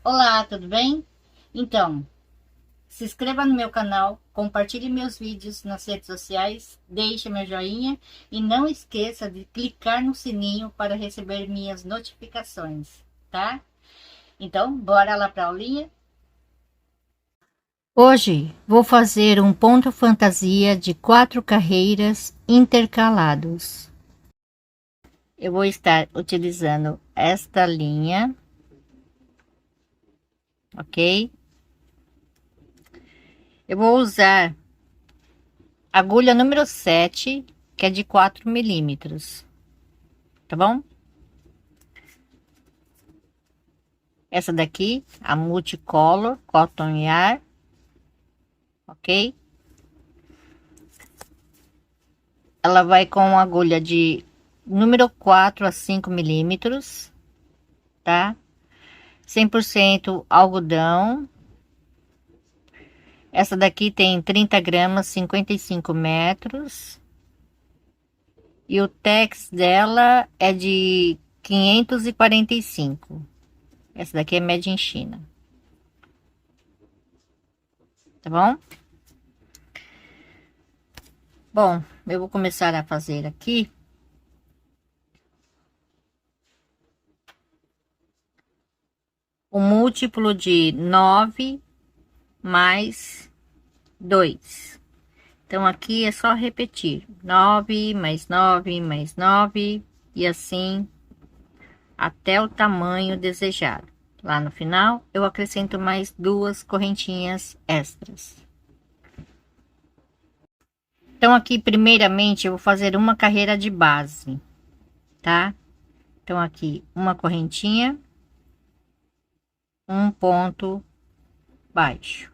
Olá, tudo bem? Então, se inscreva no meu canal, compartilhe meus vídeos nas redes sociais, deixe meu joinha e não esqueça de clicar no sininho para receber minhas notificações, tá? Então, bora lá para a aulinha? Hoje vou fazer um ponto fantasia de 4 carreiras intercalados. Eu vou estar utilizando esta linha, ok? Eu vou usar agulha número 7, que é de 4 milímetros, tá bom? Essa daqui, a Multicolor Cotton Yarn, ok? Ela vai com agulha de número 4 a 5 milímetros, tá? 100% algodão. Essa daqui tem 30 gramas, 55 metros. E o tex dela é de 545. Essa daqui é made in China. Tá bom? Bom, eu vou começar a fazer aqui o múltiplo de 9 mais 2. Então, aqui é só repetir: 9 mais 9 mais 9, e assim até o tamanho desejado. Lá no final, eu acrescento mais 2 correntinhas extras. Então, aqui, primeiramente, eu vou fazer uma carreira de base, tá? Então, aqui, uma correntinha, um ponto baixo.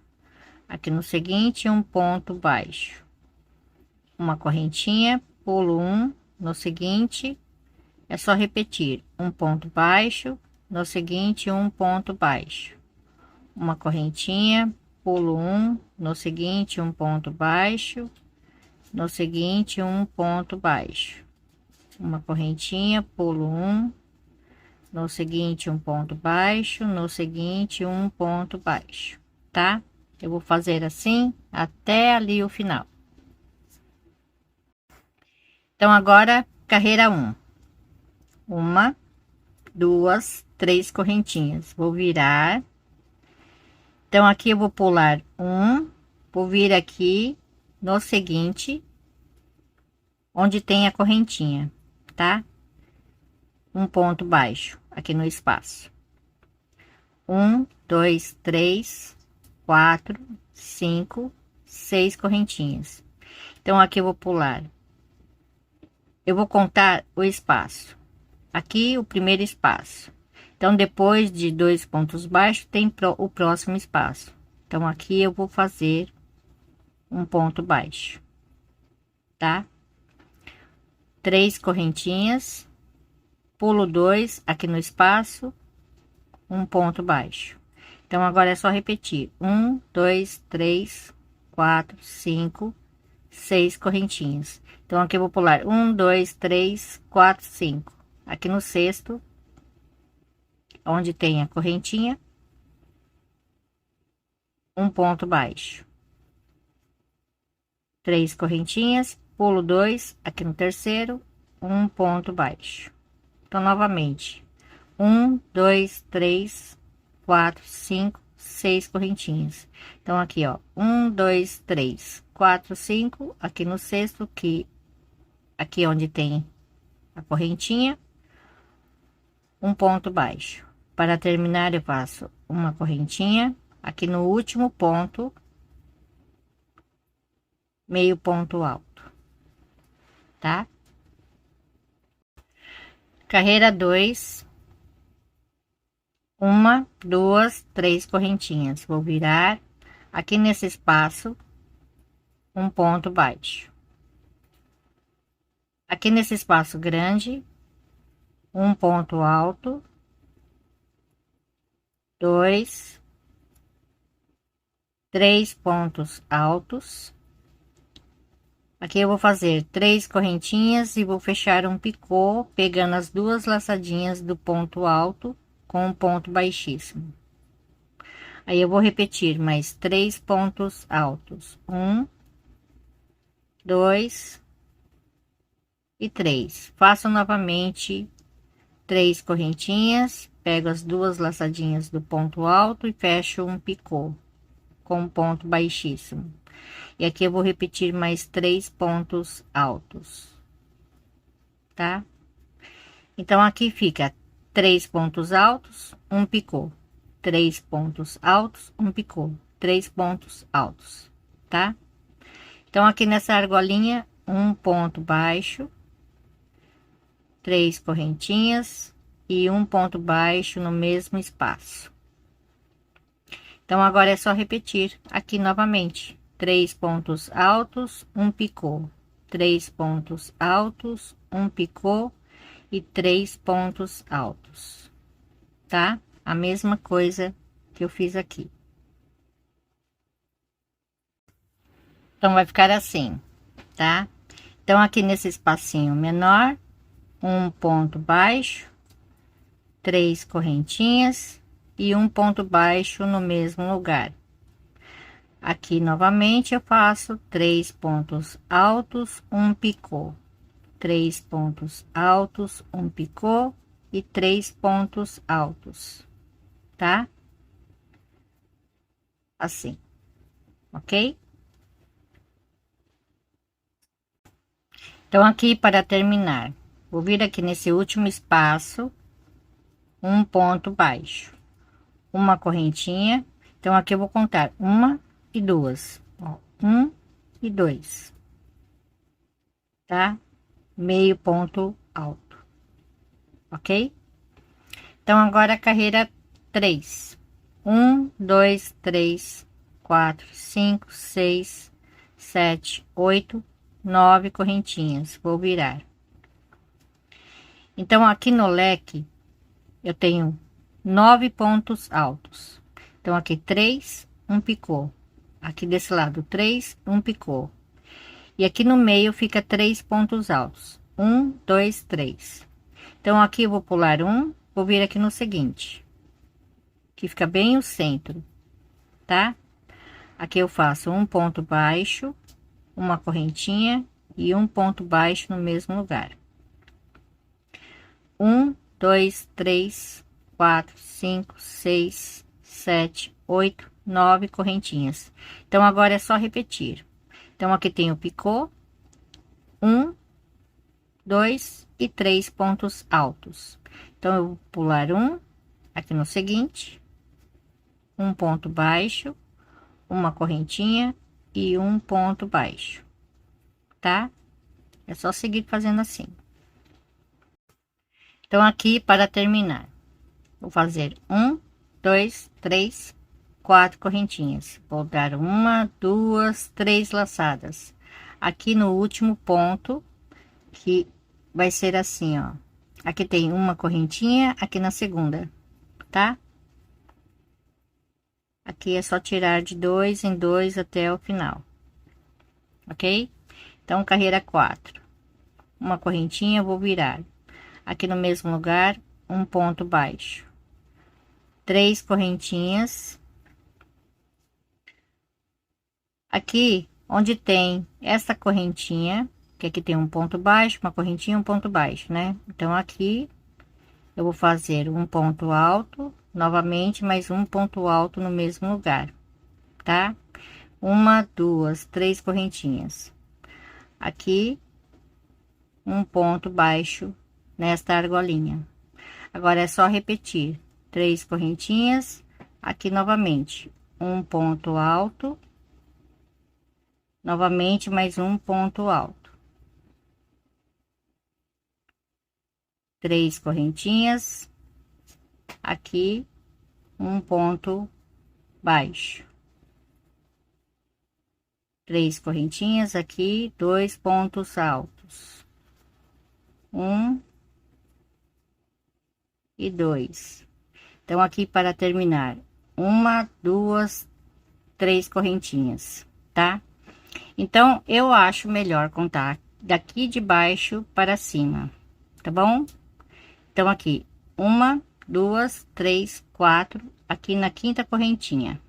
Aqui no seguinte, um ponto baixo, uma correntinha, pulo um. No seguinte, é só repetir: um ponto baixo. No seguinte, um ponto baixo, uma correntinha, pulo um. No seguinte, um ponto baixo. No seguinte, um ponto baixo, uma correntinha, pulo um. No seguinte, um ponto baixo. No seguinte, um ponto baixo, tá? Eu vou fazer assim até ali o final. Então, agora, carreira 1. Uma, duas, três correntinhas. Vou virar. Então, aqui eu vou pular um, vou vir aqui no seguinte, onde tem a correntinha, tá? Um ponto baixo aqui no espaço. Um, dois, três, quatro, cinco, seis correntinhas. Então, aqui eu vou pular. Eu vou contar o espaço. Aqui o primeiro espaço. Então, depois de 2 pontos baixos, tem o próximo espaço. Então, aqui eu vou fazer um ponto baixo, tá? 3 correntinhas, pulo 2 aqui no espaço, um ponto baixo. Então, agora é só repetir: 1, 2, 3, 4, 5, 6 correntinhas. Então, aqui eu vou pular 1, 2, 3, 4, 5. Aqui no sexto, onde tem a correntinha, um ponto baixo, 3 correntinhas, pulo 2 aqui no terceiro, um ponto baixo. Então, novamente: 1, 2, 3, 4, 5, 6 correntinhas. Então, aqui, ó, 1, 2, 3, 4, 5, aqui no sexto, que aqui onde tem a correntinha, um ponto baixo. Para terminar, eu faço uma correntinha aqui no último ponto, meio ponto alto, tá? Carreira 2, uma, duas, três correntinhas. Vou virar aqui nesse espaço, um ponto baixo. Aqui nesse espaço grande, um ponto alto, dois, três pontos altos. Aqui eu vou fazer 3 correntinhas e vou fechar um picô, pegando as duas laçadinhas do ponto alto com um ponto baixíssimo. Aí eu vou repetir mais 3 pontos altos. 1, 2 e 3. Faço novamente 3 correntinhas, pego as duas laçadinhas do ponto alto e fecho um picô com um ponto baixíssimo. E aqui eu vou repetir mais 3 pontos altos, tá? Então aqui fica 3 pontos altos, um picô, 3 pontos altos, um picô, 3 pontos altos, tá? Então aqui nessa argolinha, um ponto baixo, 3 correntinhas e um ponto baixo no mesmo espaço. Então agora é só repetir aqui novamente: 3 pontos altos, um picô, 3 pontos altos, um picô e 3 pontos altos, tá? A mesma coisa que eu fiz aqui. Então vai ficar assim, tá? Então aqui nesse espacinho menor, um ponto baixo, 3 correntinhas e um ponto baixo no mesmo lugar. Aqui novamente eu faço 3 pontos altos, um picô, 3 pontos altos, um picô e 3 pontos altos, tá? Assim, ok? Então aqui para terminar, vou vir aqui nesse último espaço, um ponto baixo, uma correntinha. Então aqui eu vou contar uma e duas, ó, 1 e 2, tá? Meio ponto alto, ok? Então agora a carreira 3, 1, 2, 3, 4, 5, 6, 7, 8, 9 correntinhas. Vou virar. Então aqui no leque eu tenho 9 pontos altos. Então aqui 3, um picô. Aqui desse lado 3, um picô. E aqui no meio fica 3 pontos altos. 1, 2, 3. Então aqui eu vou pular um, vou vir aqui no seguinte, que fica bem o centro, tá? Aqui eu faço um ponto baixo, uma correntinha e um ponto baixo no mesmo lugar. 1, 2, 3, 4, 5, 6, 7, 8, 9 correntinhas. Então agora é só repetir. Então aqui tem o picô, 1, 2 e 3 pontos altos. Então eu vou pular um aqui no seguinte, um ponto baixo, uma correntinha e um ponto baixo, tá? É só seguir fazendo assim. Então aqui para terminar, vou fazer 1, 2, 3, 4 correntinhas. Vou dar uma, duas, 3 laçadas. Aqui no último ponto, que vai ser assim, ó. Aqui tem uma correntinha, aqui na segunda, tá? Aqui é só tirar de 2 em 2 até o final, ok? Então, carreira 4, uma correntinha, vou virar. Aqui no mesmo lugar, um ponto baixo, 3 correntinhas. Aqui onde tem essa correntinha, que aqui tem um ponto baixo, uma correntinha, um ponto baixo, né? Então aqui eu vou fazer um ponto alto, novamente mais um ponto alto no mesmo lugar, tá? Uma, duas, 3 correntinhas. Aqui um ponto baixo nesta argolinha. Agora é só repetir 3 correntinhas, aqui novamente um ponto alto, novamente mais um ponto alto, 3 correntinhas, aqui um ponto baixo, 3 correntinhas, aqui 2 pontos altos, 1 e 2. Então aqui para terminar, uma, duas, 3 correntinhas, tá? Então eu acho melhor contar daqui de baixo para cima, tá bom? Então aqui uma, duas, 3, 4 aqui na quinta correntinha,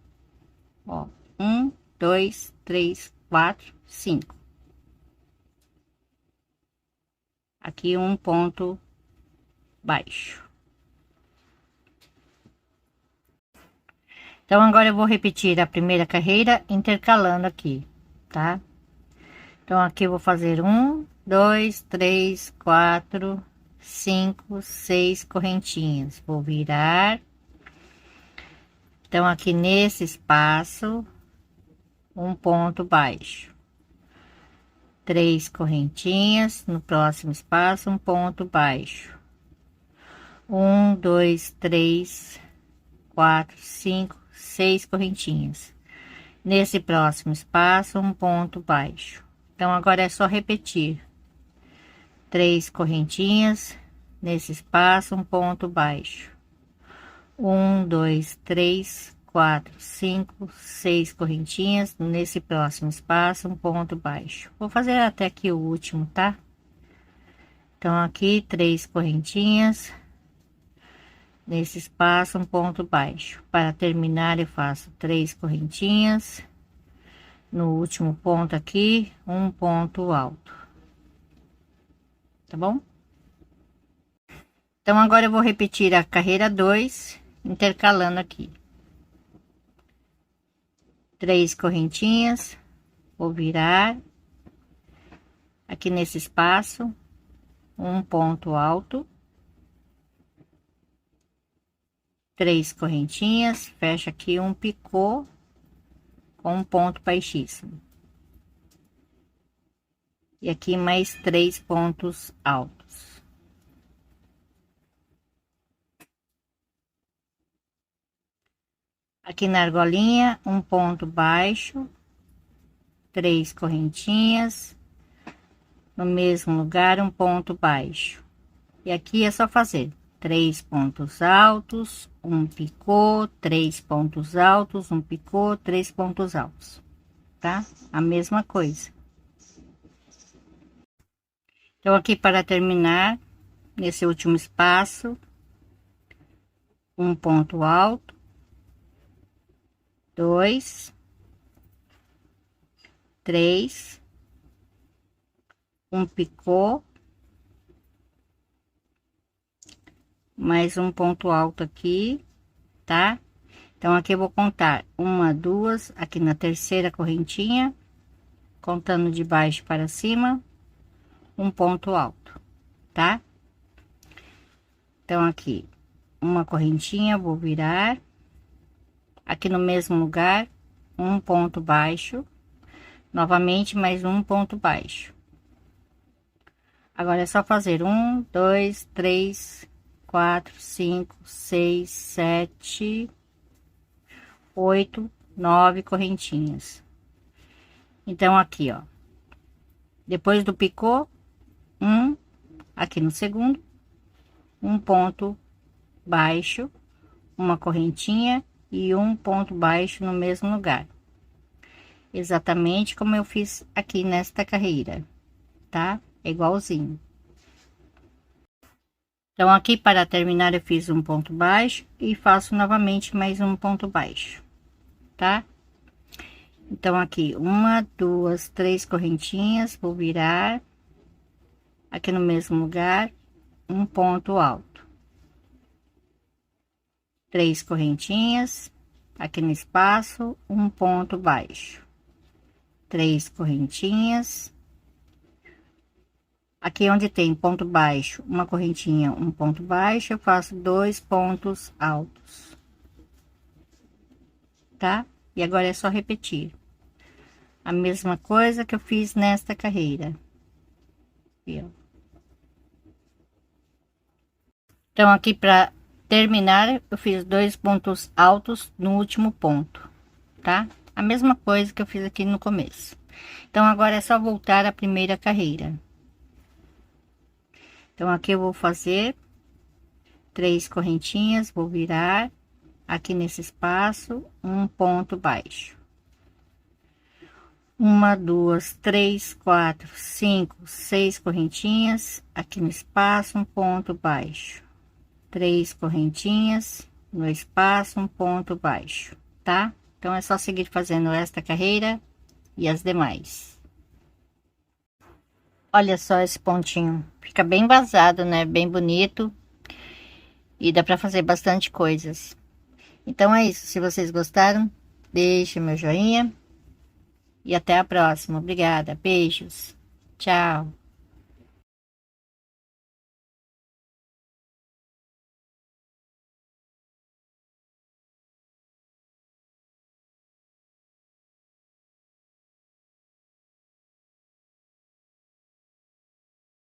ó, 1, 2, 3, 4, 5. Aqui um ponto baixo. Então, agora eu vou repetir a primeira carreira intercalando aqui, tá? Então, aqui eu vou fazer 1, 2, 3, 4, 5, 6 correntinhas. Vou virar. Então, aqui nesse espaço, um ponto baixo. 3 correntinhas. No próximo espaço, um ponto baixo. 1, 2, 3, 4, 5, 6 correntinhas. Nesse próximo espaço, um ponto baixo. Então, agora é só repetir. 3 correntinhas. Nesse espaço, um ponto baixo. 1, 2, 3, 4, 5, 6 correntinhas. Nesse próximo espaço, um ponto baixo. Vou fazer até aqui o último, tá? Então, aqui, 3 correntinhas. Nesse espaço, um ponto baixo. Para terminar, eu faço 3 correntinhas. No último ponto aqui, um ponto alto. Tá bom? Então, agora eu vou repetir a carreira 2, intercalando aqui. 3 correntinhas, vou virar. Aqui nesse espaço, um ponto alto. 3 correntinhas, fecha aqui um picô com um ponto baixíssimo. E aqui mais 3 pontos altos. Aqui na argolinha, um ponto baixo, 3 correntinhas, no mesmo lugar, um ponto baixo. E aqui é só fazer 3 pontos altos, um picô, 3 pontos altos, um picô, 3 pontos altos, tá? A mesma coisa. Então, aqui para terminar, nesse último espaço, um ponto alto, 2, 3, um picô, mais um ponto alto aqui, tá? Então, aqui eu vou contar 1, 2, aqui na terceira correntinha, contando de baixo para cima, um ponto alto, tá? Então, aqui, uma correntinha, vou virar, aqui no mesmo lugar, um ponto baixo, novamente mais um ponto baixo. Agora é só fazer 1, 2, 3, 4, 5, 6, 7, 8, 9 correntinhas. Então, aqui, ó, depois do picô, aqui no segundo, um ponto baixo, uma correntinha e um ponto baixo no mesmo lugar. Exatamente como eu fiz aqui nesta carreira, tá? É igualzinho. Então, aqui para terminar, eu fiz um ponto baixo e faço novamente mais um ponto baixo, tá? Então, aqui, 1, 2, 3 correntinhas, vou virar, aqui no mesmo lugar, um ponto alto. 3 correntinhas, aqui no espaço, um ponto baixo. 3 correntinhas. Aqui onde tem ponto baixo, uma correntinha, um ponto baixo, eu faço 2 pontos altos, tá? E agora é só repetir a mesma coisa que eu fiz nesta carreira. Aqui, ó. Então, aqui para terminar, eu fiz 2 pontos altos no último ponto, tá? A mesma coisa que eu fiz aqui no começo. Então, agora é só voltar à primeira carreira. Então, aqui eu vou fazer 3 correntinhas, vou virar aqui nesse espaço, um ponto baixo. 1, 2, 3, 4, 5, 6 correntinhas, aqui no espaço, um ponto baixo. 3 correntinhas, no espaço, um ponto baixo, tá? Então, é só seguir fazendo esta carreira e as demais. Olha só esse pontinho, fica bem vazado, né? Bem bonito. E dá pra fazer bastante coisas. Então é isso, se vocês gostaram, deixe meu joinha. E até a próxima. Obrigada, beijos, tchau.